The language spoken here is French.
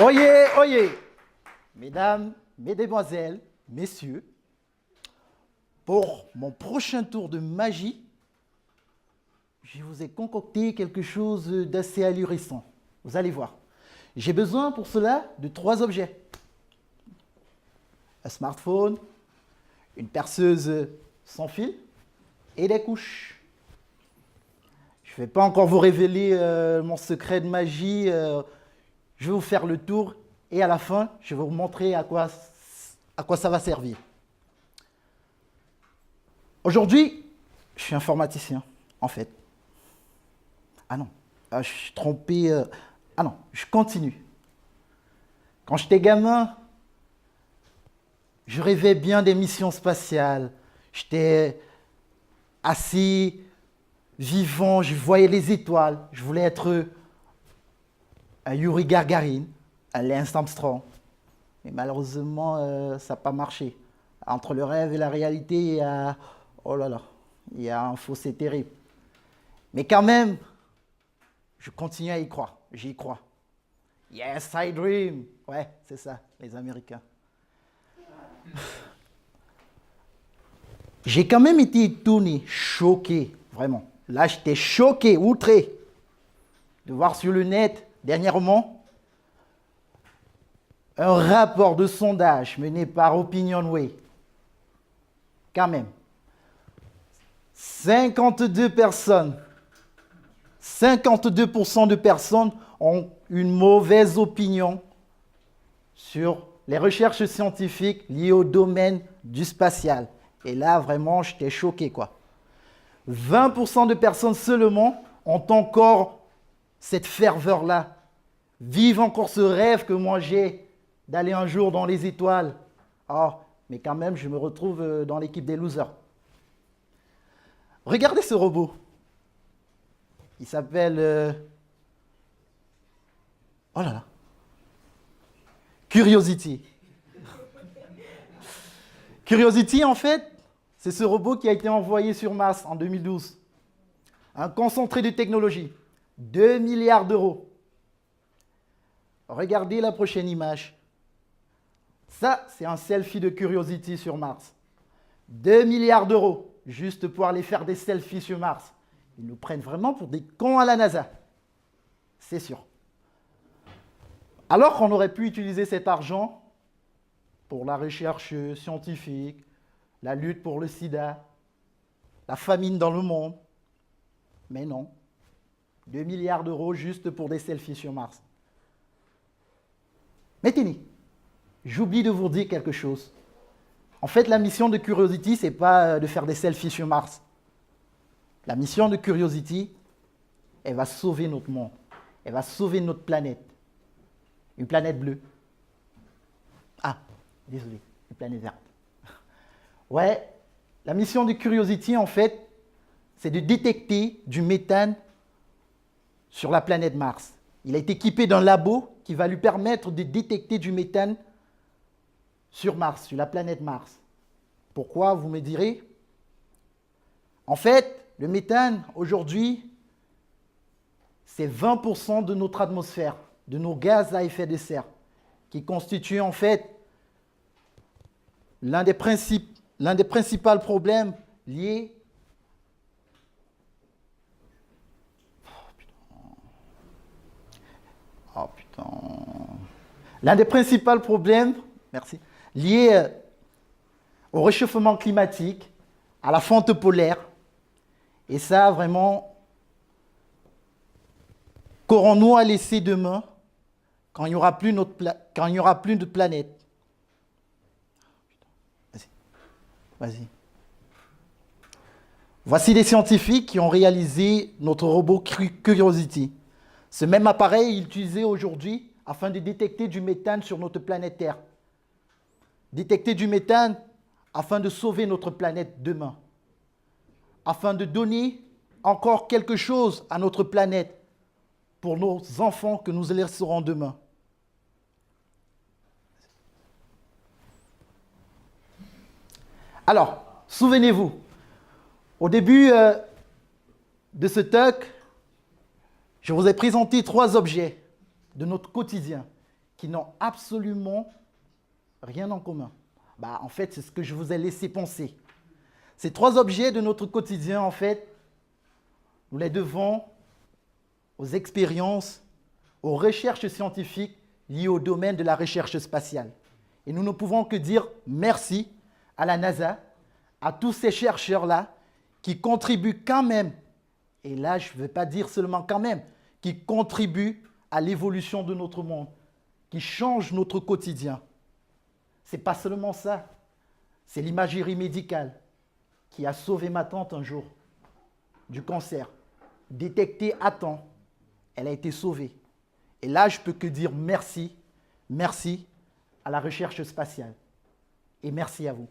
Oyez, oyez, mesdames, mesdemoiselles, messieurs, pour mon prochain tour de magie, je vous ai concocté quelque chose d'assez ahurissant. Vous allez voir. J'ai besoin pour cela de 3 objets. Un smartphone, une perceuse sans fil et des couches. Je ne vais pas encore vous révéler mon secret de magie. Je vais vous faire le tour et à la fin, je vais vous montrer à quoi ça va servir. Aujourd'hui, je suis informaticien, en fait. Ah non, je suis trompé. Ah non, je continue. Quand j'étais gamin, je rêvais bien des missions spatiales. J'étais assis, vivant, je voyais les étoiles. Je voulais être un Yuri Gagarin, un Lance Armstrong. Mais malheureusement, ça n'a pas marché. Entre le rêve et la réalité, il y a... Oh là là, il y a un fossé terrible. Mais quand même, je continue à y croire. J'y crois. Yes, I dream. Ouais, c'est ça, les Américains. J'ai quand même été étonné, choqué, vraiment. Là, j'étais choqué, outré de voir sur le net, dernièrement, un rapport de sondage mené par OpinionWay. Quand même. 52% de personnes ont une mauvaise opinion sur les recherches scientifiques liées au domaine du spatial. Et là, vraiment, j'étais choqué, quoi. 20% de personnes seulement ont encore cette ferveur-là, vivent encore ce rêve que moi j'ai d'aller un jour dans les étoiles. Oh, mais quand même, je me retrouve dans l'équipe des losers. Regardez ce robot. Il s'appelle... Oh là là. Curiosity. Curiosity, en fait, c'est ce robot qui a été envoyé sur Mars en 2012. Un concentré de technologie. 2 milliards d'euros. Regardez la prochaine image. Ça, c'est un selfie de Curiosity sur Mars. 2 milliards d'euros, juste pour aller faire des selfies sur Mars. Ils nous prennent vraiment pour des cons à la NASA. C'est sûr. Alors qu'on aurait pu utiliser cet argent pour la recherche scientifique, la lutte pour le sida, la famine dans le monde. Mais non. 2 milliards d'euros juste pour des selfies sur Mars. Mais tenez, j'oublie de vous dire quelque chose. En fait, la mission de Curiosity, ce n'est pas de faire des selfies sur Mars. La mission de Curiosity, elle va sauver notre monde. Elle va sauver notre planète. Une planète bleue. Ah, désolé, une planète verte. Ouais, la mission de Curiosity, en fait, c'est de détecter du méthane sur la planète Mars. Il a été équipé d'un labo qui va lui permettre de détecter du méthane sur Mars, sur la planète Mars. Pourquoi, vous me direz? En fait, le méthane, aujourd'hui, c'est 20% de notre atmosphère, de nos gaz à effet de serre, qui constituent en fait l'un des principaux problèmes liés l'un des principaux problèmes, merci, liés au réchauffement climatique, à la fente polaire. Et ça, vraiment, qu'aurons-nous à laisser demain quand il n'y aura plus de planète? Vas-y. Voici des scientifiques qui ont réalisé notre robot Curiosity. Ce même appareil est utilisé aujourd'hui afin de détecter du méthane sur notre planète Terre. Détecter du méthane afin de sauver notre planète demain. Afin de donner encore quelque chose à notre planète pour nos enfants que nous laisserons demain. Alors, souvenez-vous, au début de ce talk, je vous ai présenté 3 objets de notre quotidien qui n'ont absolument rien en commun. En fait, c'est ce que je vous ai laissé penser. Ces 3 objets de notre quotidien, en fait, nous les devons aux expériences, aux recherches scientifiques liées au domaine de la recherche spatiale. Et nous ne pouvons que dire merci à la NASA, à tous ces chercheurs-là qui contribuent quand même, et là je ne veux pas dire seulement quand même, qui contribuent à l'évolution de notre monde, qui changent notre quotidien. Ce n'est pas seulement ça, c'est l'imagerie médicale qui a sauvé ma tante un jour du cancer. Détectée à temps, elle a été sauvée. Et là, je peux que dire merci, merci à la recherche spatiale. Et merci à vous.